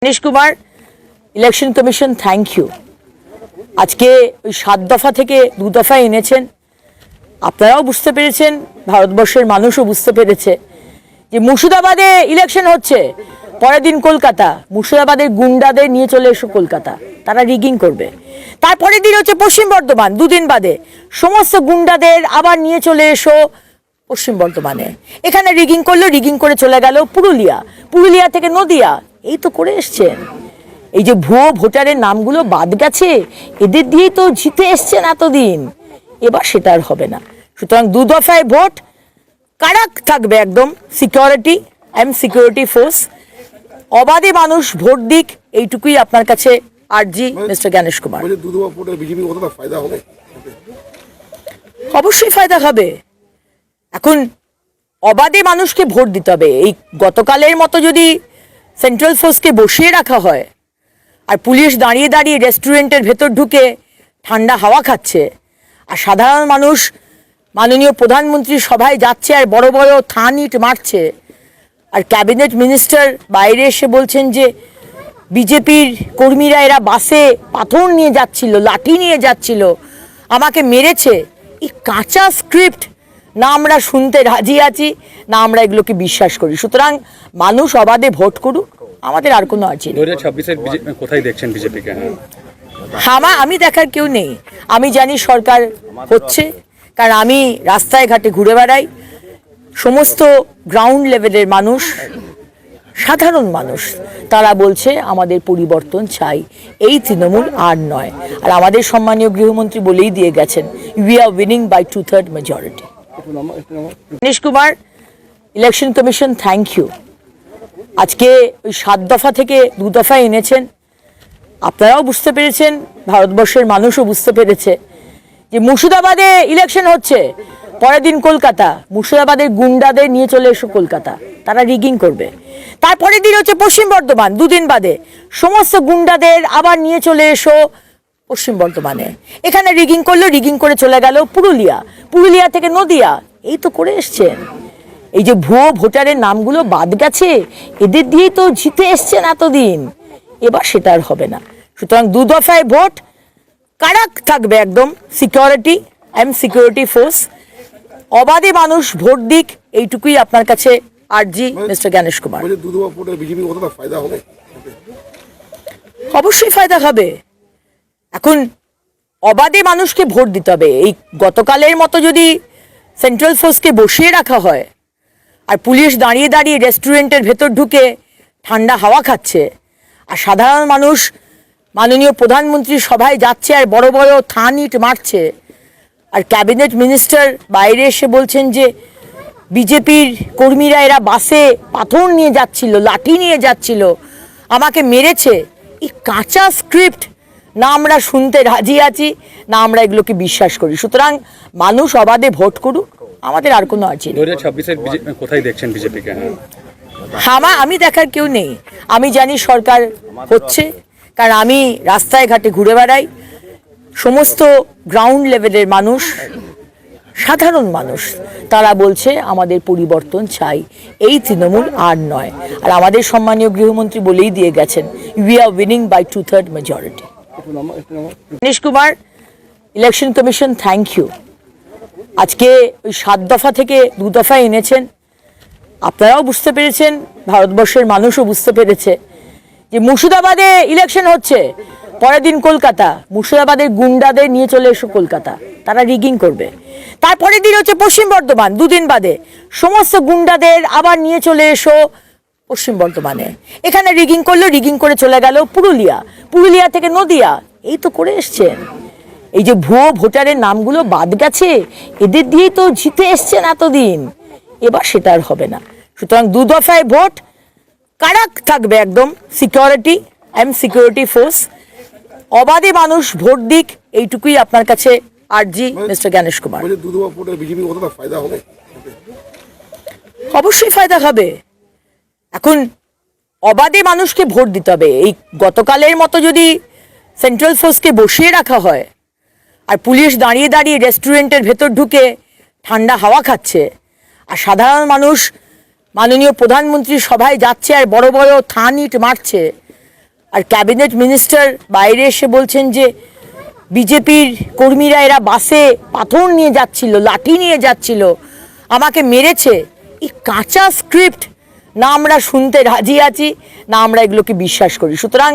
Ganesh Kumar election commission thank you आज के 7 दफा থেকে 2 দফা এনেছেন আপনারাও বুঝতে পেরেছেন ভারতবর্ষের মানুষও বুঝতে পেরেছে যে মুর্শিদাবাদে ইলেকশন হচ্ছে পরের দিন কলকাতা মুর্শিদাবাদের গুন্ডাদের নিয়ে চলে এসো কলকাতা তারা রিগিং করবে তারপরের দিন হচ্ছে পশ্চিম বর্ধমান দুদিন বাদে সমস্ত গুন্ডাদের আবার নিয়ে চলে এসো পশ্চিম বর্ধমানে এখানে রিগিং করলো রিগিং করে চলে গেল পুরুলিয়া থেকে নদিয়া এই তো করে এসছেন এই যে ভুয়ো ভোটারের নামগুলো বাদ গেছে এদের দিয়েই তো জিতে এসছেন এতদিন এবার সেটা আর হবে না সুতরাং 2 দফায় ভোট কারাক থাকবে একদম সিকিউরিটি ফোর্স অবাধে মানুষ ভোট দিক এইটুকুই আপনার কাছে আরজি মিস্টার গণেশ কুমার অবশ্যই ফায়দা হবে এখন অবাধে মানুষকে ভোট দিতে হবে এই গতকালের মতো যদি সেন্ট্রাল ফোর্সকে বসিয়ে রাখা হয় আর পুলিশ দাঁড়িয়ে দাঁড়িয়ে রেস্টুরেন্টের ভেতর ঢুকে ঠান্ডা হাওয়া খাচ্ছে আর সাধারণ মানুষ মাননীয় প্রধানমন্ত্রীর সভায় যাচ্ছে আর বড় বড় থান ইট মারছে আর ক্যাবিনেট মিনিস্টার বাইরে এসে বলছেন যে বিজেপির কর্মীরা এরা বাসে পাথর নিয়ে যাচ্ছিল লাঠি নিয়ে যাচ্ছিল আমাকে মেরেছে এই কাঁচা স্ক্রিপ্ট না আমরা শুনতে রাজি আছি না আমরা এগুলোকে বিশ্বাস করি সুতরাং মানুষ অবাধে ভোট করুক আমাদের আর কোনো আছে 2026 কোথায় দেখছেন বিজেপিকে আমি দেখার কেউ নেই আমি জানি সরকার হচ্ছে কারণ আমি রাস্তায় ঘাটে ঘুরে বেড়াই সমস্ত গ্রাউন্ড লেভেলের মানুষ সাধারণ মানুষ তারা বলছে আমাদের পরিবর্তন চাই এই তৃণমূল আর নয় আর আমাদের সম্মানীয় গৃহমন্ত্রী বলেই দিয়ে গেছেন we are winning by 2/3 majority Ganesh Kumar election commission thank you আজকে 7 দফা থেকে 2 দফা এনেছেন আপনারাও বুঝতে পেরেছেন ভারতবর্ষের মানুষও বুঝতে পেরেছে যে মুর্শিদাবাদে ইলেকশন হচ্ছে পরের দিন কলকাতা মুর্শিদাবাদের গুন্ডাদের নিয়ে চলে এসো কলকাতা তারা রিগিং করবে তারপরের দিন হচ্ছে পশ্চিম বর্ধমান দুদিন বাদে সমস্ত গুন্ডাদের আবার নিয়ে চলে এসো পশ্চিম বর্ধমানে এখানে রিগিং করলো রিগিং করে চলে গেল পুরুলিয়া থেকে নদিয়া এই তো করে এসছেন এই যে ভুয়ো ভোটারের নামগুলো বাদ গেছে এদের দিয়েই তো জিতে এসছেন এতদিন এবার সেটা আর হবে না সুতরাং 2 দফায় ভোট কারাক থাকবে একদম সিকিউরিটি ফোর্স অবাধে মানুষ ভোট দিক এইটুকুই আপনার কাছে আরজি মিস্টার গণেশ কুমার অবশ্যই ফায়দা হবে এখন অবাধে মানুষকে ভোট দিতে হবে এই গতকালের মতো যদি সেন্ট্রাল ফোর্সকে বসিয়ে রাখা হয় আর পুলিশ দাঁড়িয়ে দাঁড়িয়ে রেস্টুরেন্টের ভেতর ঢুকে ঠান্ডা হাওয়া খাচ্ছে আর সাধারণ মানুষ মাননীয় প্রধানমন্ত্রীর সভায় যাচ্ছে আর বড় বড় থান ইট মারছে আর ক্যাবিনেট মিনিস্টার বাইরে এসে বলছেন যে বিজেপির কর্মীরা এরা বাসে পাথর নিয়ে যাচ্ছিল লাঠি নিয়ে যাচ্ছিল আমাকে মেরেছে এই কাঁচা স্ক্রিপ্ট না আমরা শুনতে রাজি আছি না আমরা এগুলোকে বিশ্বাস করি সুতরাং মানুষ অবাধে ভোট করুক আমাদের আর কোনো আছে 2026 কোথায় দেখছেন বিজেপিকে আমি দেখার কেউ নেই আমি জানি সরকার হচ্ছে কারণ আমি রাস্তায় ঘাটে ঘুরে বেড়াই সমস্ত গ্রাউন্ড লেভেলের মানুষ সাধারণ মানুষ তারা বলছে আমাদের পরিবর্তন চাই এই তৃণমূল আর নয় আর আমাদের সম্মানীয় গৃহমন্ত্রী বলেই দিয়ে গেছেন we are winning by 2/3 majority Ganesh Kumar election commission thank you আজকে 7 দফা থেকে 2 দফা এনেছেন আপনারাও বুঝতে পেরেছেন ভারতবর্ষের মানুষও বুঝতে পেরেছে যে মুর্শিদাবাদে ইলেকশন হচ্ছে পরের দিন কলকাতা মুর্শিদাবাদের গুন্ডাদের নিয়ে চলে এসো কলকাতা তারা রিগিং করবে তারপরের দিন হচ্ছে পশ্চিম বর্ধমান দুদিন বাদে সমস্ত গুন্ডাদের আবার নিয়ে চলে এসো পশ্চিম বর্ধমানে এখানে রিগিং করলো রিগিং করে চলে গেল পুরুলিয়া থেকে নদিয়া এই তো করে এসছেন এই যে ভুয়ো ভোটারের নামগুলো বাদ গেছে এদের দিয়েই তো জিতে এসছেন এতদিন এবার সেটা আর হবে না সুতরাং 2 দফায় ভোট কারাক থাকবে একদম সিকিউরিটি ফোর্স অবাধে মানুষ ভোট দিক এইটুকুই আপনার কাছে আরজি মিস্টার গণেশ কুমার অবশ্যই ফায়দা হবে এখন অবাধে মানুষকে ভোট দিতে হবে এই গতকালের মতো যদি সেন্ট্রাল ফোর্সকে বসিয়ে রাখা হয় আর পুলিশ দাঁড়িয়ে দাঁড়িয়ে রেস্টুরেন্টের ভেতর ঢুকে ঠান্ডা হাওয়া খাচ্ছে আর সাধারণ মানুষ মাননীয় প্রধানমন্ত্রীর সভায় যাচ্ছে আর বড় বড় থান ইট মারছে আর ক্যাবিনেট মিনিস্টার বাইরে এসে বলছেন যে বিজেপির কর্মীরা এরা বাসে পাথর নিয়ে যাচ্ছিল, লাঠি নিয়ে যাচ্ছিল, আমাকে মেরেছে। এই কাঁচা স্ক্রিপ্ট না আমরা শুনতে রাজি আছি, না আমরা এগুলোকে বিশ্বাস করি। সুতরাং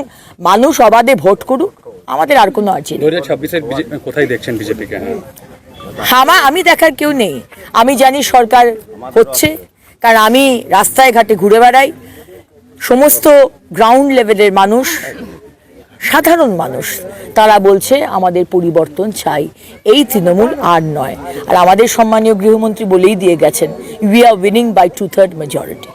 মানুষ অবাধে ভোট করুক, আমাদের আর কোনো আর্জি নেই। 2026 কোথায় দেখছেন বিজেপিকে? আমি দেখার কেউ নেই। আমি জানি সরকার হচ্ছে, কারণ আমি রাস্তায় ঘাটে ঘুরে বেড়াই। সমস্ত গ্রাউন্ড লেভেলের মানুষ, সাধারণ মানুষ, তারা বলছে আমাদের পরিবর্তন চাই, এই তৃণমূল আর নয়। আর আমাদের সম্মানীয় গৃহমন্ত্রী বলেই দিয়ে গেছেন, we are winning by 2/3 majority.